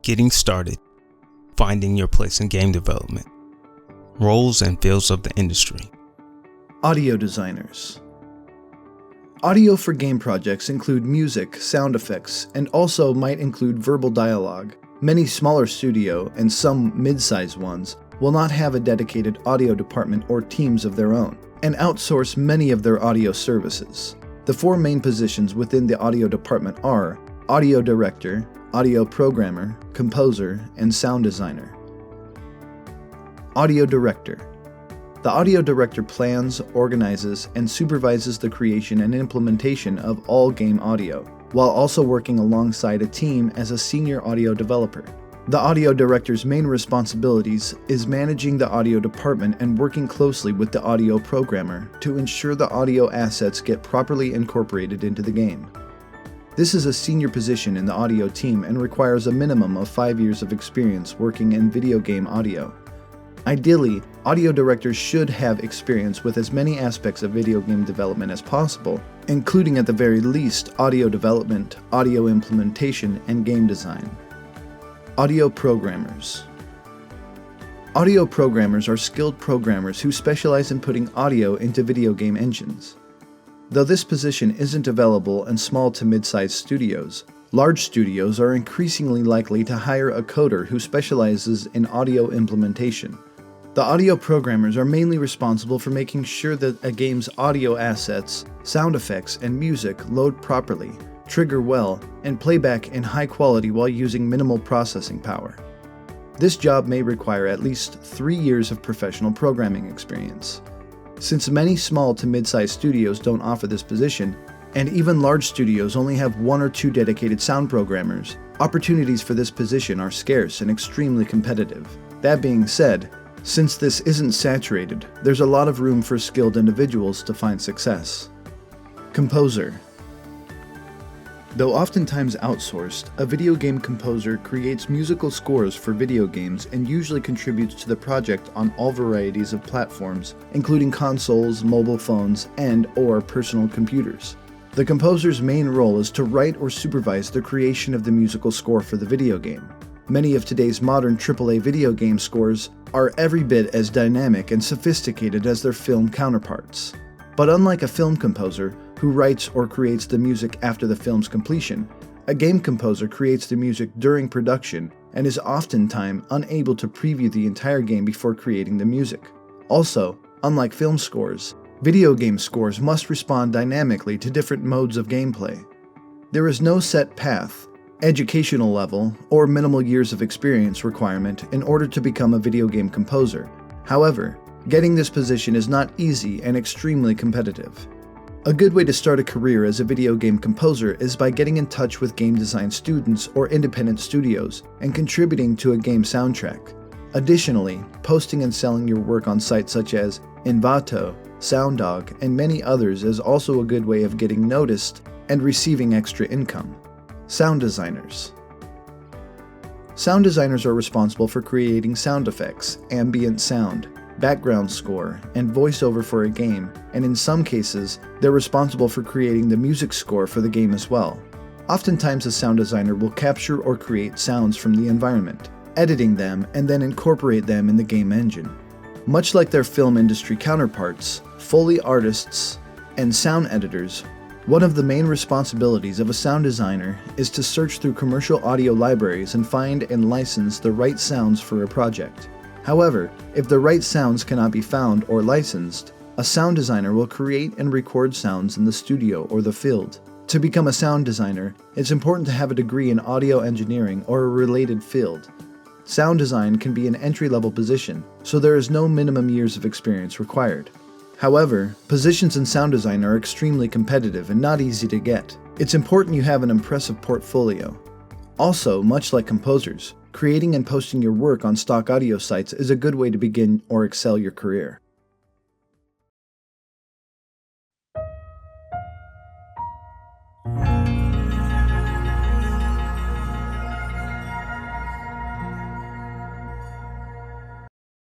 Getting started, finding your place in game development, roles and fields of the industry. Audio designers. Audio for game projects include music, sound effects, and also might include verbal dialogue. Many smaller studio and some mid-sized ones will not have a dedicated audio department or teams of their own, and outsource many of their audio services. The four main positions within the audio department are audio director, audio programmer, composer, and sound designer. Audio director. The audio director plans, organizes, and supervises the creation and implementation of all game audio, while also working alongside a team as a senior audio developer. The audio director's main responsibilities is managing the audio department and working closely with the audio programmer to ensure the audio assets get properly incorporated into the game. This is a senior position in the audio team and requires a minimum of 5 years of experience working in video game audio. Ideally, audio directors should have experience with as many aspects of video game development as possible, including at the very least audio development, audio implementation, and game design. Audio programmers. Audio programmers are skilled programmers who specialize in putting audio into video game engines. Though this position isn't available in small to mid-sized studios, large studios are increasingly likely to hire a coder who specializes in audio implementation. The audio programmers are mainly responsible for making sure that a game's audio assets, sound effects, and music load properly, trigger well, and play back in high quality while using minimal processing power. This job may require at least 3 years of professional programming experience. Since many small to mid-sized studios don't offer this position, and even large studios only have 1 or 2 dedicated sound programmers, opportunities for this position are scarce and extremely competitive. That being said, since this isn't saturated, there's a lot of room for skilled individuals to find success. Composer. Though oftentimes outsourced, a video game composer creates musical scores for video games and usually contributes to the project on all varieties of platforms, including consoles, mobile phones, and/or personal computers. The composer's main role is to write or supervise the creation of the musical score for the video game. Many of today's modern AAA video game scores are every bit as dynamic and sophisticated as their film counterparts. But unlike a film composer, who writes or creates the music after the film's completion, a game composer creates the music during production and is oftentimes unable to preview the entire game before creating the music. Also, unlike film scores, video game scores must respond dynamically to different modes of gameplay. There is no set path, educational level, or minimal years of experience requirement in order to become a video game composer. However, getting this position is not easy and extremely competitive. A good way to start a career as a video game composer is by getting in touch with game design students or independent studios and contributing to a game soundtrack. Additionally, posting and selling your work on sites such as Envato, SoundDog, and many others is also a good way of getting noticed and receiving extra income. Sound designers. Sound designers are responsible for creating sound effects, ambient sound, background score, and voiceover for a game, and in some cases, they're responsible for creating the music score for the game as well. Oftentimes, a sound designer will capture or create sounds from the environment, editing them, and then incorporate them in the game engine. Much like their film industry counterparts, Foley artists, and sound editors, one of the main responsibilities of a sound designer is to search through commercial audio libraries and find and license the right sounds for a project. However, if the right sounds cannot be found or licensed, a sound designer will create and record sounds in the studio or the field. To become a sound designer, it's important to have a degree in audio engineering or a related field. Sound design can be an entry-level position, so there is no minimum years of experience required. However, positions in sound design are extremely competitive and not easy to get. It's important you have an impressive portfolio. Also, much like composers, creating and posting your work on stock audio sites is a good way to begin or excel your career.